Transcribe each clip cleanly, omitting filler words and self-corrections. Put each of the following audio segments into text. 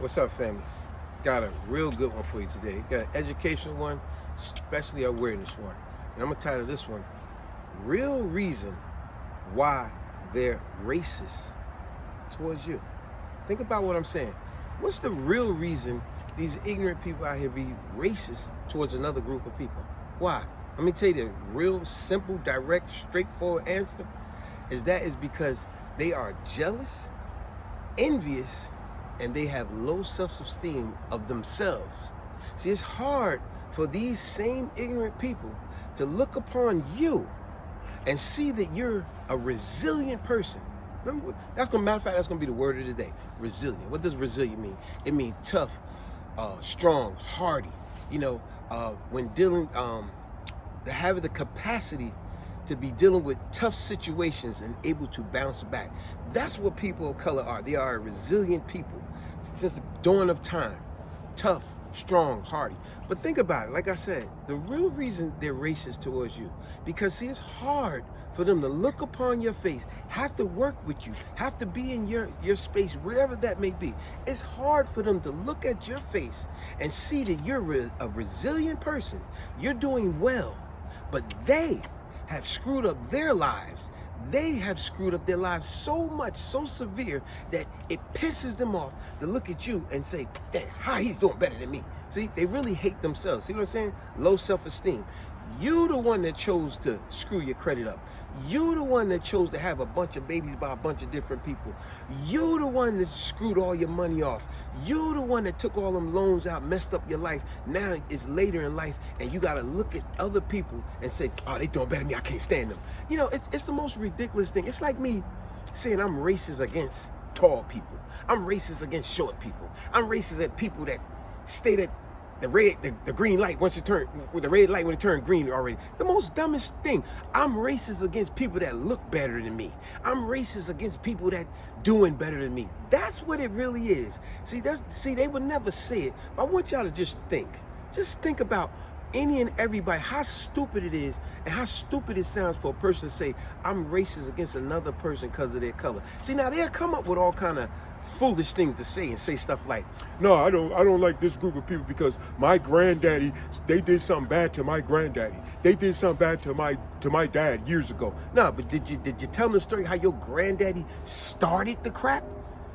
What's up, family? Got a real good one for you today. Got an educational one, especially awareness one. And I'm gonna title this one, Real Reason Why They're Racist Towards You. Think about what I'm saying. What's the real reason these ignorant people out here be racist towards another group of people? Why? Let me tell you the real simple, direct, straightforward answer is because they are jealous, envious, and they have low self-esteem of themselves. See, it's hard for these same ignorant people to look upon you and see that you're a resilient person. Remember, matter of fact, that's gonna be the word of the day, resilient. What does resilient mean? It means tough, strong, hardy. When dealing, having the capacity to be dealing with tough situations and able to bounce back. That's what people of color are. They are resilient people since the dawn of time. Tough, strong, hardy. But think about it, like I said, the real reason they're racist towards you, because see, it's hard for them to look upon your face, have to work with you, have to be in your space, wherever that may be. It's hard for them to look at your face and see that you're a resilient person, you're doing well, but they have screwed up their lives. They have screwed up their lives so much, so severe, that it pisses them off to look at you and say, damn, how he's doing better than me. See, they really hate themselves. See what I'm saying? Low self-esteem. You the one that chose to screw your credit up. You the one that chose to have a bunch of babies by a bunch of different people. You the one that screwed all your money off. You the one that took all them loans out, messed up your life. Now it's later in life and you gotta look at other people and say, oh, they doing better than me, I can't stand them. You know, it's the most ridiculous thing. It's like me saying I'm racist against tall people. I'm racist against short people. I'm racist at people that stay at the green light once it turned, with the red light when it turned green already. The most dumbest thing. I'm racist against people that look better than me. I'm racist against people that doing better than me. That's what it really is. See, they would never say it. But I want y'all to just think about any and everybody, how stupid it is and how stupid it sounds for a person to say, I'm racist against another person because of their color. See, now they'll come up with all kind of foolish things to say and say stuff like, no, I don't like this group of people because my granddaddy, they did something bad to my granddaddy. They did something bad to my dad years ago. No, but did you tell them the story how your granddaddy started the crap?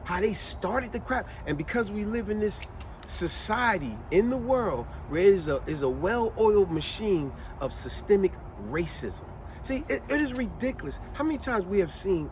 How they started the crap? And because we live in this society in the world where it is a well-oiled machine of systemic racism. See, it is ridiculous how many times we have seen,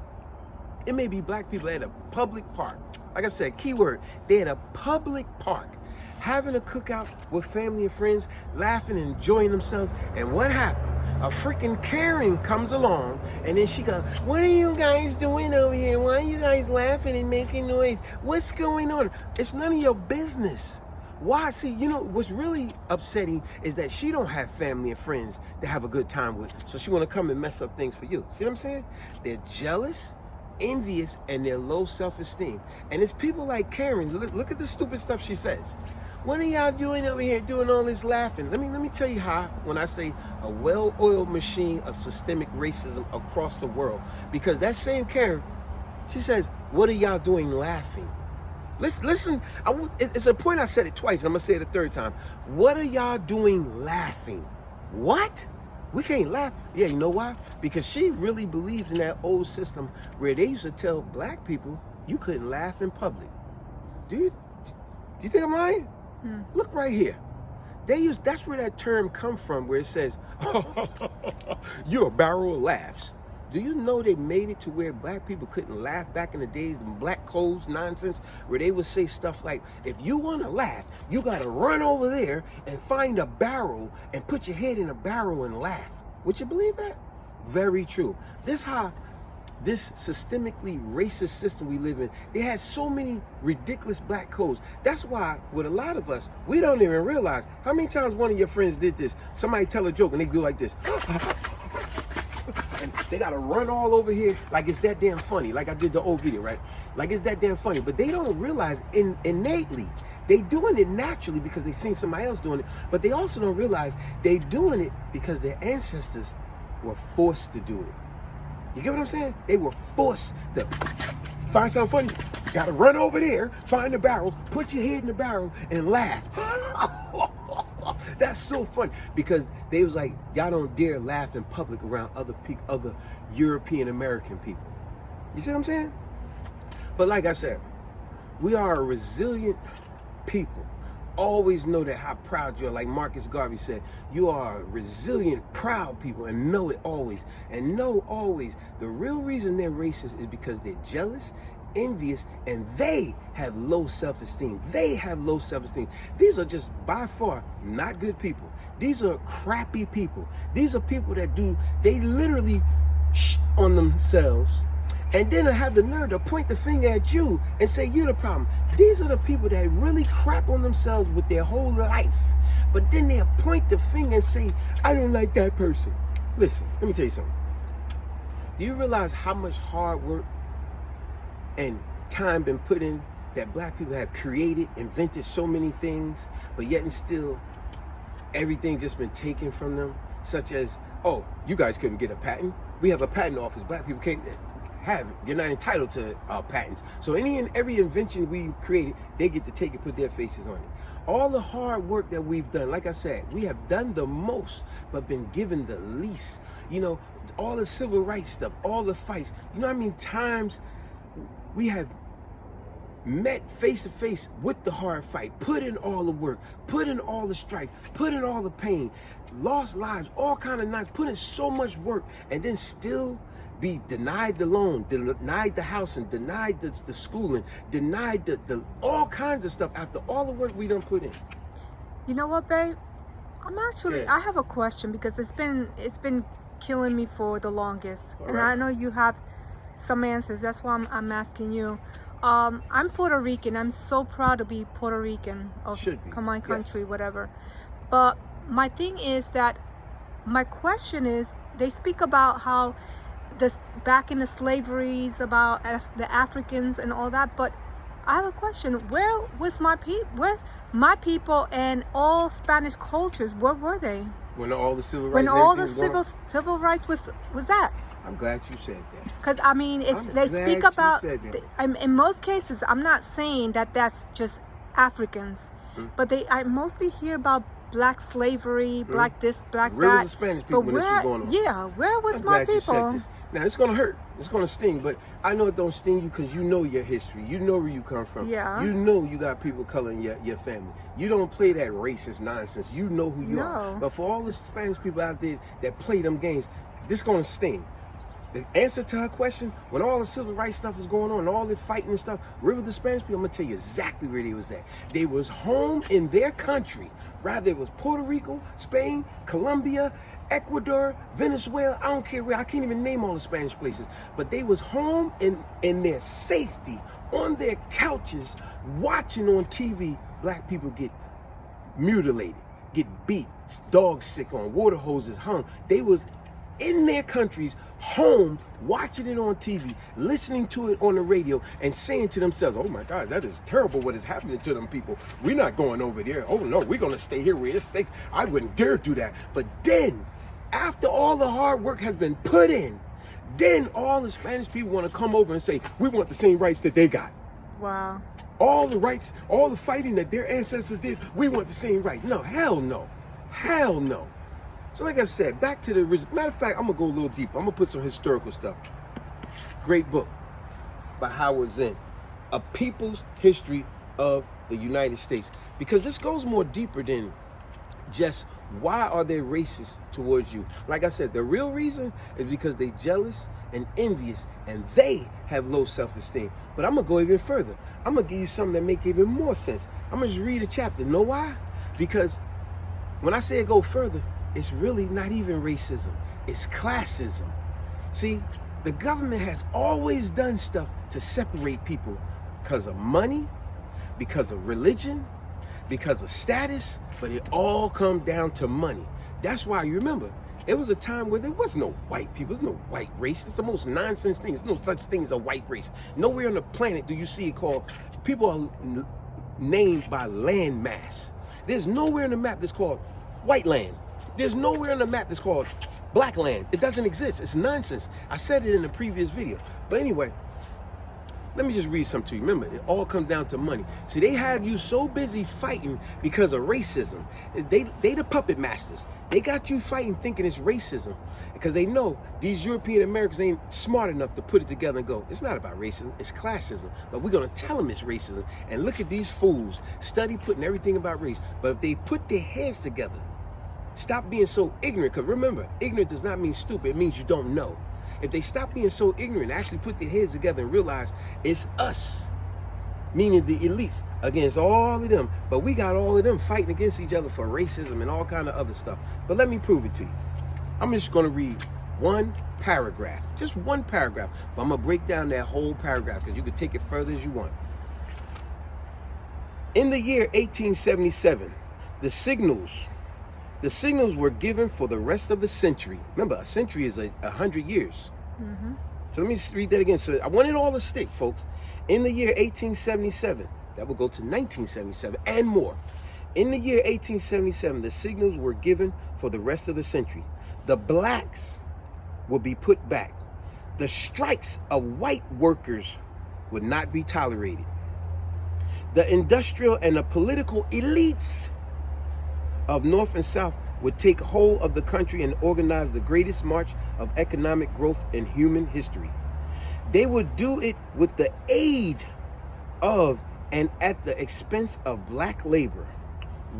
it may be black people at a public park. Like I said, keyword, they at a public park, having a cookout with family and friends, laughing and enjoying themselves. And what happened? A freaking Karen comes along and then she goes, what are you guys doing over here? Why are you guys laughing and making noise? What's going on? It's none of your business. Why? See, you know, what's really upsetting is that she don't have family and friends to have a good time with. So she want to come and mess up things for you. See what I'm saying? They're jealous, envious, and they're low self-esteem. And it's people like Karen. Look at the stupid stuff she says. What are y'all doing over here doing all this laughing? Let me tell you how, when I say a well-oiled machine of systemic racism across the world, because that same Karen, she says, what are y'all doing laughing? Listen, it's a point I said it twice, I'm gonna say it a third time. What are y'all doing laughing? What? We can't laugh. Yeah, you know why? Because she really believes in that old system where they used to tell black people you couldn't laugh in public. Do you think I'm lying? Look right here. That's where that term come from, where it says, you're a barrel of laughs. Do you know they made it to where black people couldn't laugh back in the days, the black codes nonsense, where they would say stuff like, if you want to laugh, you got to run over there and find a barrel and put your head in a barrel and laugh. Would you believe that? Very true. This systemically racist system we live in, they had so many ridiculous black codes. That's why with a lot of us, we don't even realize how many times one of your friends did this. Somebody tell a joke and they do like this. And they gotta run all over here like it's that damn funny, like I did the old video, right? Like it's that damn funny, but they don't realize innately, they doing it naturally because they seen somebody else doing it, but they also don't realize they doing it because their ancestors were forced to do it. You get what I'm saying? They were forced to find something funny, gotta run over there, find the barrel, put your head in the barrel, and laugh. That's so funny, because they was like, y'all don't dare laugh in public around other European American people. You see what I'm saying? But like I said, we are a resilient people. Always know that, how proud you are. Like Marcus Garvey said, you are a resilient, proud people, and know it always. And know always, the real reason they're racist is because they're jealous, envious, and they have low self-esteem. They have low self-esteem. These are just by far not good people. These are crappy people. These are people that they literally on themselves, and then I have the nerve to point the finger at you and say you're the problem. These are the people that really crap on themselves with their whole life. But then they'll point the finger and say, I don't like that person. Listen, let me tell you something. Do you realize how much hard work and time been put in, that black people have created, invented so many things, but yet and still everything just been taken from them? Such as, oh, you guys couldn't get a patent. We have a patent office. Black people can't have it. You're not entitled to patents. So any and every invention we created, they get to take it, put their faces on it. All the hard work that we've done, like I said, we have done the most, but been given the least. You know, all the civil rights stuff, all the fights. You know how many times we have met face to face with the hard fight, put in all the work, put in all the strife, put in all the pain, lost lives, all kind of nights, put in so much work, and then still be denied the loan, denied the house, and denied the schooling, denied the all kinds of stuff after all the work we done put in. You know what, babe? I have a question, because it's been killing me for the longest. All and right. I know you have some answers. That's why I'm asking you. I'm Puerto Rican. I'm so proud to be Puerto Rican, of my country, yes. Whatever. But my thing is that, my question is, they speak about how back in the slaveries, about the Africans and all that, but I have a question. Where's my people and all Spanish cultures? Where were they? When all the civil rights, when all the civil rights was that? I'm glad you said that. Because I mean, they speak about. In most cases, I'm not saying that that's just Africans, but I mostly hear about black slavery, black this, black that. The Spanish people, but when this was going on. Yeah, where was my people? Now it's gonna hurt. It's gonna sting, but I know it don't sting you because you know your history. You know where you come from. Yeah. You know you got people of color in your family. You don't play that racist nonsense. You know who you are. But for all the Spanish people out there that play them games, this gonna sting. The answer to her question, when all the civil rights stuff was going on, all the fighting and stuff, where was the Spanish people? I'm gonna tell you exactly where they was at. They was home in their country. Rather it was Puerto Rico, Spain, Colombia, Ecuador, Venezuela, I don't care where, I can't even name all the Spanish places, but they was home in their safety, on their couches, watching on TV black people get mutilated, get beat, dogs sick on, water hoses hung. They was in their countries, home, watching it on TV, listening to it on the radio, and saying to themselves, oh my God, that is terrible what is happening to them people. We're not going over there. Oh no, we're gonna stay here where it's safe. I wouldn't dare do that. But then, after all the hard work has been put in, then all the Spanish people want to come over and say, we want the same rights that they got. Wow. All the rights, all the fighting that their ancestors did, we want the same rights. No, hell no. Hell no. So like I said, back to the original. Matter of fact, I'm going to go a little deeper. I'm going to put some historical stuff. Great book by Howard Zinn, A People's History of the United States. Because this goes more deeper than just why are they racist towards you. Like I said, the real reason is because they jealous and envious, and they have low self-esteem. But I'm going to go even further. I'm going to give you something that make even more sense. I'm going to just read a chapter. Know why? Because when I say it go further, it's really not even racism. It's classism. See, the government has always done stuff to separate people because of money, because of religion, because of status, but it all comes down to money. That's why, you remember, it was a time where there was no white people, there's no white race. It's the most nonsense thing. There's no such thing as a white race. Nowhere on the planet do you see it called, people are named by land mass. There's nowhere on the map that's called white land. There's nowhere on the map that's called black land. It doesn't exist. It's nonsense. I said it in a previous video. But anyway, Let me just read something to you. Remember, it all comes down to money. See, they have you so busy fighting because of racism. They the puppet masters. They got you fighting thinking it's racism because they know these European Americans ain't smart enough to put it together and go, it's not about racism, it's classism. But we're going to tell them it's racism. And look at these fools, study putting everything about race. But if they put their heads together, stop being so ignorant, because remember, ignorant does not mean stupid, it means you don't know. If they stop being so ignorant, actually put their heads together and realize it's us, meaning the elites, against all of them. But we got all of them fighting against each other for racism and all kind of other stuff. But let me prove it to you. I'm just going to read one paragraph, just one paragraph. But I'm going to break down that whole paragraph because you can take it further as you want. In the year 1877, the signals were given for the rest of the century. Remember, a century is 100 years. Mm-hmm. So let me just read that again. So I want it all to stick, folks. In the year 1877, that will go to 1977 and more. In the year 1877, the signals were given for the rest of the century. The blacks will be put back. The strikes of white workers would not be tolerated. The industrial and the political elites of North and South would take hold of the country and organize the greatest march of economic growth in human history. They would do it with the aid of and at the expense of black labor,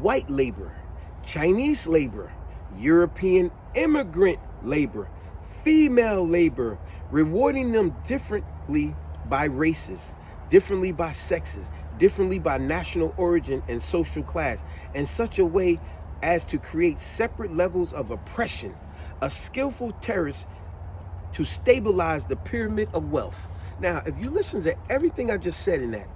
white labor, Chinese labor, European immigrant labor, female labor, rewarding them differently by races, differently by sexes, differently by national origin and social class, in such a way as to create separate levels of oppression, a skillful terrorist to stabilize the pyramid of wealth. Now, if you listen to everything I just said in that,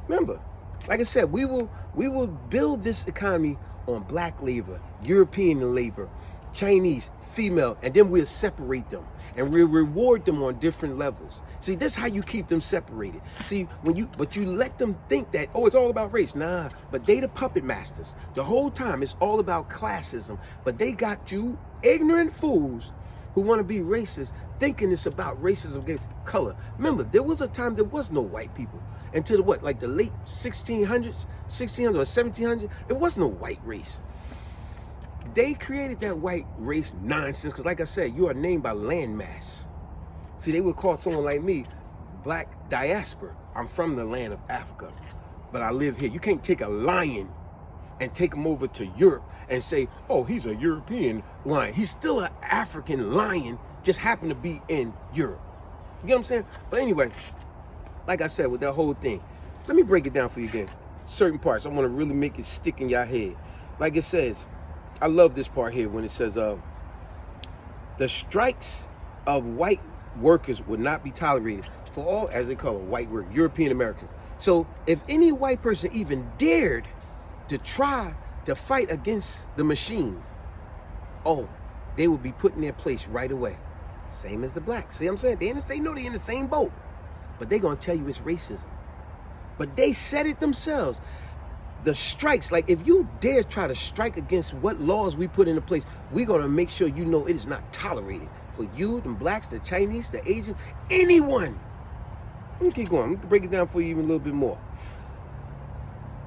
remember, like I said, we will build this economy on black labor, European labor, Chinese, female, and then we'll separate them and we'll reward them on different levels. See, that's how you keep them separated. See, but you let them think that, oh, it's all about race. Nah, but they the puppet masters. The whole time it's all about classism. But they got you ignorant fools who want to be racist thinking it's about racism against color. Remember, there was a time there was no white people. Until what, like the late 1600s or 1700s, there was no white race. They created that white race nonsense because, like I said, you are named by landmass. See, they would call someone like me black diaspora. I'm from the land of Africa, but I live here. You can't take a lion and take him over to Europe and say, oh, he's a European lion. He's still an African lion, just happened to be in Europe. You get what I'm saying? But anyway, like I said, with that whole thing, let me break it down for you again. Certain parts, I want to really make it stick in your head. Like it says, I love this part here when it says, the strikes of white workers would not be tolerated for all, as they call it, white work, European Americans. So if any white person even dared to try to fight against the machine, oh, they would be put in their place right away. Same as the blacks. See what I'm saying? They didn't say no, they in the same boat. But they're going to tell you it's racism. But they said it themselves. The strikes, like if you dare try to strike against what laws we put into place, we're going to make sure you know it is not tolerated. For you, the blacks, the Chinese, the Asians, anyone. Let me keep going. Let me break it down for you even a little bit more.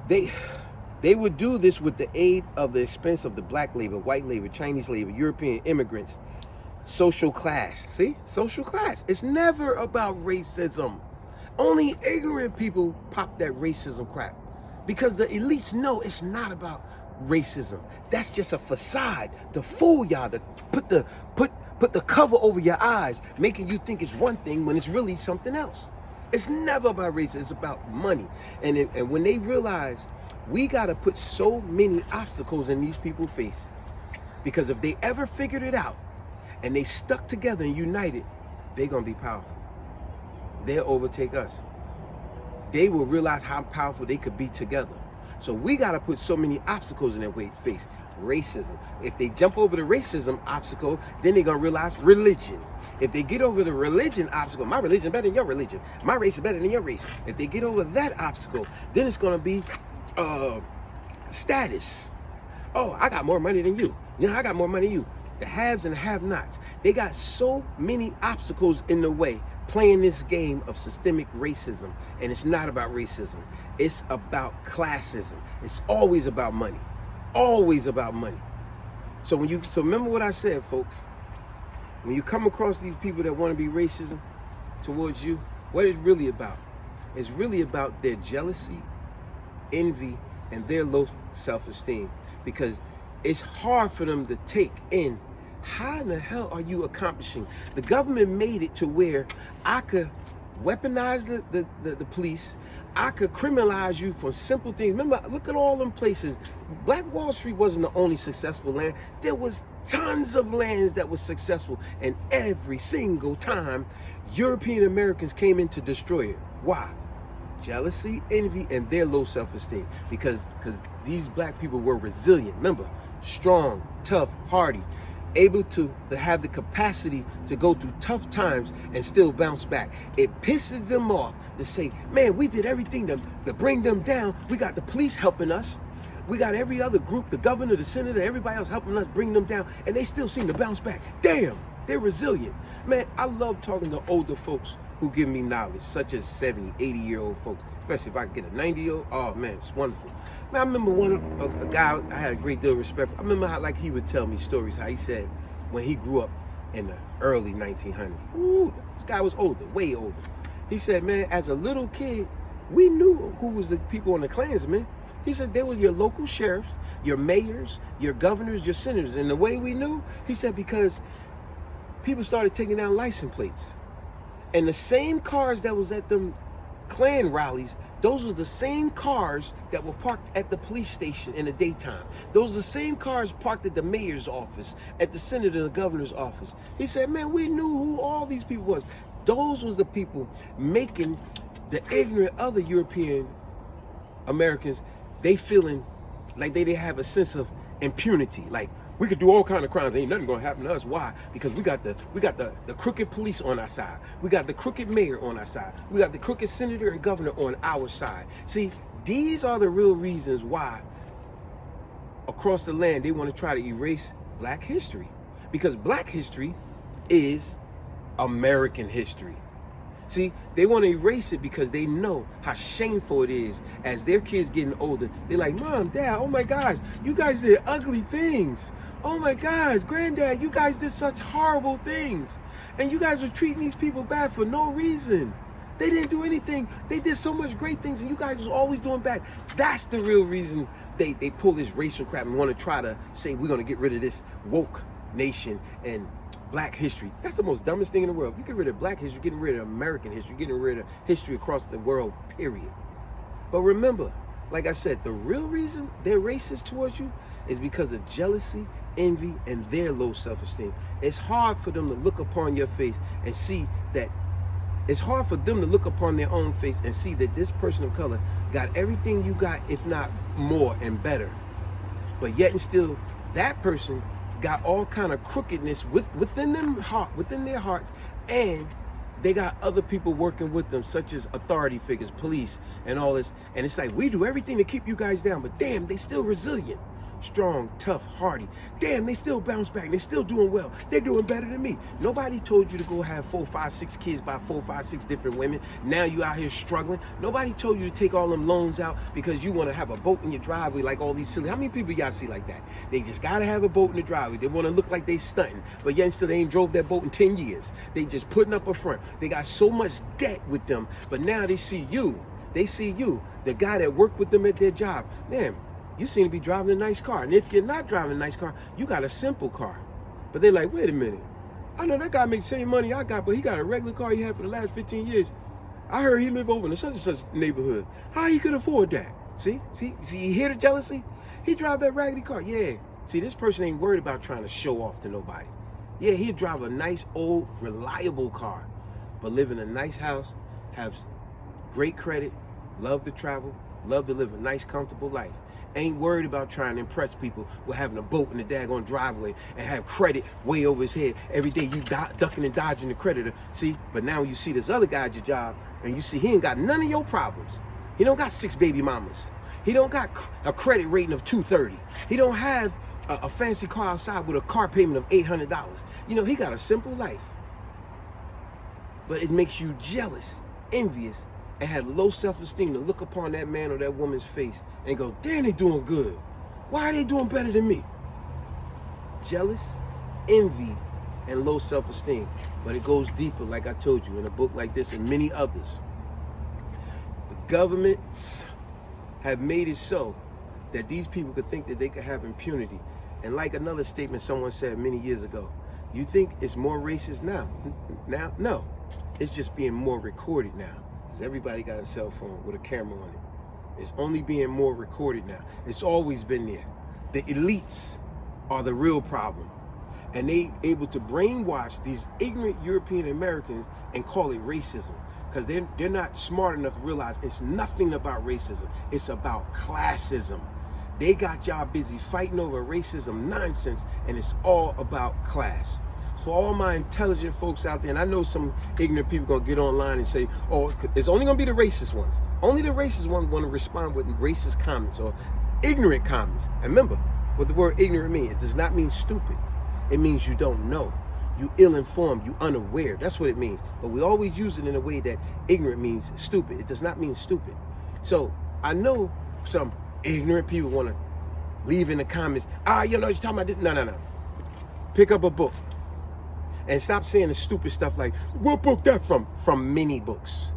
They would do this with the aid of the expense of the black labor, white labor, Chinese labor, European immigrants, social class. See? Social class. It's never about racism. Only ignorant people pop that racism crap. Because the elites know it's not about racism. That's just a facade to fool y'all, to put the cover over your eyes, making you think it's one thing when it's really something else. It's never about racism, it's about money. And when they realize we gotta put so many obstacles in these people's face, because if they ever figured it out and they stuck together and united, they're gonna be powerful. They'll overtake us. They will realize how powerful they could be together. So we got to put so many obstacles in their face. Racism. If they jump over the racism obstacle, then they're going to realize religion. If they get over the religion obstacle, my religion is better than your religion. My race is better than your race. If they get over that obstacle, then it's going to be status. Oh, I got more money than you. You know, I got more money than you. the haves and have-nots. They got so many obstacles in the way playing this game of systemic racism. And it's not about racism. It's about classism. It's always about money. Always about money. So remember what I said, folks. When you come across these people that want to be racism towards you, what it's really about? It's really about their jealousy, envy, and their low self-esteem. Because it's hard for them to take in, how in the hell are you accomplishing? The government made it to where I could weaponize the police. I could criminalize you for simple things. Remember, look at all them places. Black Wall Street wasn't the only successful land. There was tons of lands that was successful. And every single time, European Americans came in to destroy it. Why? Jealousy, envy, and their low self-esteem. Because these black people were resilient. Remember, strong, tough, hardy, able to have the capacity to go through tough times and still bounce back. It pisses them off to say, man, we did everything to bring them down. We got the police helping us. We got every other group, the governor, the senator, everybody else helping us bring them down. And they still seem to bounce back. Damn, they're resilient. Man, I love talking to older folks who give me knowledge, such as 70, 80-year-old folks. Especially if I can get a 90-year-old. Oh, man, it's wonderful. Man, I remember a guy I had a great deal of respect for. I remember how he would tell me stories, how he said when he grew up in the early 1900s. Ooh, this guy was older, way older. He said, man, as a little kid, we knew who was the people on the Klansmen. He said they were your local sheriffs, your mayors, your governors, your senators. And the way we knew, he said, because people started taking down license plates. And the same cars that was at them Klan rallies, those was the same cars that were parked at the police station in the daytime. Those are the same cars parked at the mayor's office, at the senator, the governor's office. He said, man, we knew who all these people was. Those was the people making the ignorant other European Americans, they feeling like they have a sense of impunity. Like, we could do all kind of crimes. Ain't nothing gonna happen to us. Why? Because we got the crooked police on our side. We got the crooked mayor on our side. We got the crooked senator and governor on our side. See, these are the real reasons why across the land they want to try to erase black history. Because black history is American history. See, they want to erase it because they know how shameful it is. As their kids getting older, they're like, Mom, Dad, oh my gosh, you guys did ugly things. Oh my gosh, Granddad, you guys did such horrible things. And you guys were treating these people bad for no reason. They didn't do anything. They did so much great things and you guys was always doing bad. That's the real reason they pull this racial crap and want to try to say we're going to get rid of this woke nation and black history. That's the most dumbest thing in the world. You get rid of black history, getting rid of American history, getting rid of history across the world, period. But remember, like I said, the real reason they're racist towards you is because of jealousy, envy, and their low self-esteem. It's hard for them to look upon your face and see that, it's hard for them to look upon their own face and see that this person of color got everything you got, if not more and better. But yet and still, that person got all kind of crookedness within their hearts, and they got other people working with them, such as authority figures, police, and all this. And it's like, we do everything to keep you guys down, but damn, they still resilient. Strong, tough, hardy. Damn, they still bounce back. They're still doing well. They're doing better than me. Nobody told you to go have 4, 5, 6 kids by 4, 5, 6 different women. Now you out here struggling. Nobody told you to take all them loans out because you want to have a boat in your driveway like all these silly. How many people y'all see like that? They just got to have a boat in the driveway. They want to look like they stunting, but yet still they ain't drove that boat in 10 years. They just putting up a front. They got so much debt with them, but now they see you. They see you, the guy that worked with them at their job. Man, you seem to be driving a nice car. And if you're not driving a nice car, you got a simple car. But they're like, wait a minute. I know that guy makes the same money I got, but he got a regular car he had for the last 15 years. I heard he lived over in such and such neighborhood. How he could afford that? See, you hear the jealousy? He drive that raggedy car. Yeah. See, this person ain't worried about trying to show off to nobody. Yeah, he'd drive a nice, old, reliable car, but live in a nice house, have great credit, love to travel, love to live a nice, comfortable life. Ain't worried about trying to impress people with having a boat in the daggone driveway and have credit way over his head. Every day you ducking and dodging the creditor. See, but now you see this other guy at your job and you see he ain't got none of your problems. He don't got 6 baby mamas. He don't got a credit rating of 230. He don't have a fancy car outside with a car payment of $800. You know, he got a simple life. But it makes you jealous, envious, and have low self-esteem to look upon that man or that woman's face and go, damn, they doing good. Why are they doing better than me? Jealous, envy, and low self-esteem. But it goes deeper, like I told you, in a book like this and many others. The governments have made it so that these people could think that they could have impunity. And like another statement someone said many years ago, you think it's more racist now? No. It's just being more recorded now. Because everybody got a cell phone with a camera on it. It's only being more recorded now. It's always been there. The elites are the real problem. And they able to brainwash these ignorant European Americans and call it racism. Because they're not smart enough to realize it's nothing about racism. It's about classism. They got y'all busy fighting over racism nonsense, and it's all about class. For all my intelligent folks out there, and I know some ignorant people gonna get online and say, oh, it's only gonna be the racist ones. Only the racist ones want to respond with racist comments or ignorant comments. And remember, what the word ignorant means, it does not mean stupid. It means you don't know. You ill-informed, you unaware. That's what it means. But we always use it in a way that ignorant means stupid. It does not mean stupid. So I know some ignorant people want to leave in the comments, you know, you're talking about this. No. Pick up a book. And stop saying the stupid stuff like, what book that from? From many books.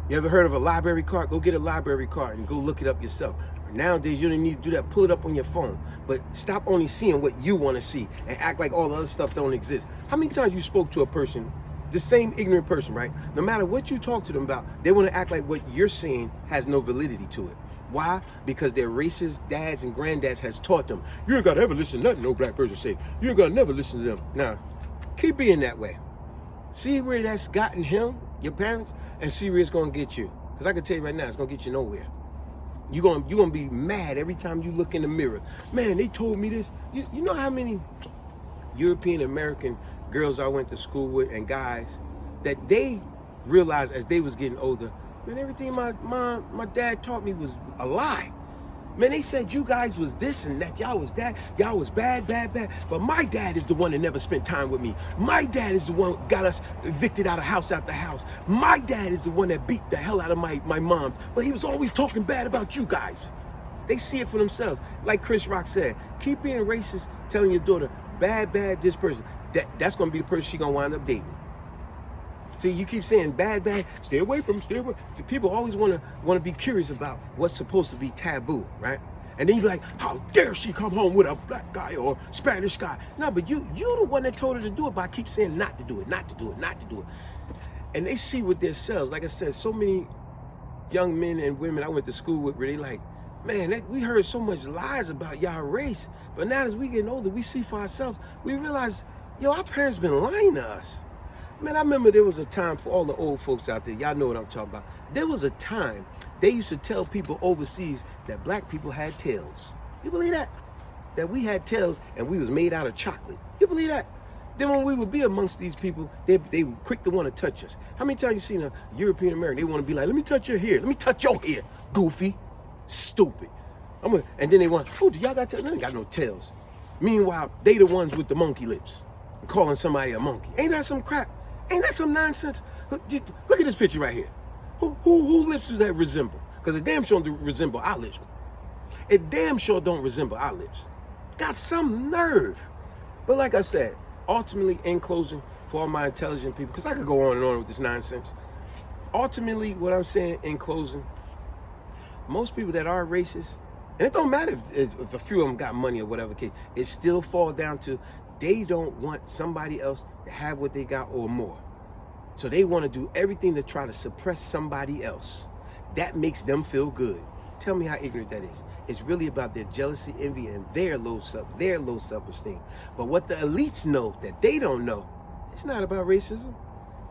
You ever heard of a library card? Go get a library card and go look it up yourself. Nowadays, you don't need to do that. Pull it up on your phone. But stop only seeing what you want to see and act like all the other stuff don't exist. How many times you spoke to a person, the same ignorant person, right? No matter what you talk to them about, they want to act like what you're saying has no validity to it. Why? Because their racist dads and granddads has taught them, you ain't got to ever listen to nothing no black person say. You ain't got to never listen to them. Now, keep being that way. See where that's gotten him, your parents, and see where it's going to get you. Because I can tell you right now, it's going to get you nowhere. You're gonna be mad every time you look in the mirror. Man, they told me this. You know how many European American girls I went to school with and guys that they realized as they was getting older, man, everything my dad taught me was a lie. Man, they said you guys was this and that, y'all was that, y'all was bad. But my dad is the one that never spent time with me. My dad is the one who got us evicted out of house after house. My dad is the one that beat the hell out of my moms. But he was always talking bad about you guys. They see it for themselves. Like Chris Rock said, keep being racist, telling your daughter, bad, this person. That's gonna be the person she gonna wind up dating. See, you keep saying bad, stay away from, stay away. People always want to be curious about what's supposed to be taboo, right? And then you be like, how dare she come home with a black guy or Spanish guy? No, but you the one that told her to do it, but I keep saying not to do it. And they see with themselves, like I said, so many young men and women I went to school with where they like, man, we heard so much lies about y'all race, but now as we getting older, we see for ourselves, we realize, yo, our parents been lying to us. Man, I remember there was a time for all the old folks out there, y'all know what I'm talking about. There was a time they used to tell people overseas that black people had tails. You believe that? That we had tails and we was made out of chocolate. You believe that? Then when we would be amongst these people, they were quick to want to touch us. How many times you seen a European American, they want to be like, let me touch your hair, let me touch your hair, goofy, stupid. And then they want, oh, do y'all got tails? They ain't got no tails. Meanwhile, they the ones with the monkey lips, calling somebody a monkey. Ain't that some crap? Ain't that some nonsense? Look at this picture right here. Who lips does that resemble? Because it damn sure don't resemble our lips. It damn sure don't resemble our lips. Got some nerve. But like I said, ultimately, in closing, for all my intelligent people, because I could go on and on with this nonsense. Ultimately, what I'm saying in closing, most people that are racist, and it don't matter if a few of them got money or whatever case, it still falls down to they don't want somebody else to have what they got or more. So they want to do everything to try to suppress somebody else. That makes them feel good. Tell me how ignorant that is. It's really about their jealousy, envy, and their low self-esteem. But what the elites know that they don't know, it's not about racism.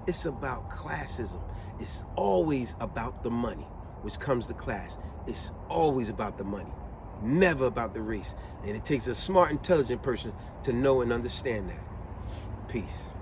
It's about classism. It's always about the money, which comes to class. It's always about the money, never about the race. And it takes a smart, intelligent person to know and understand that. Peace.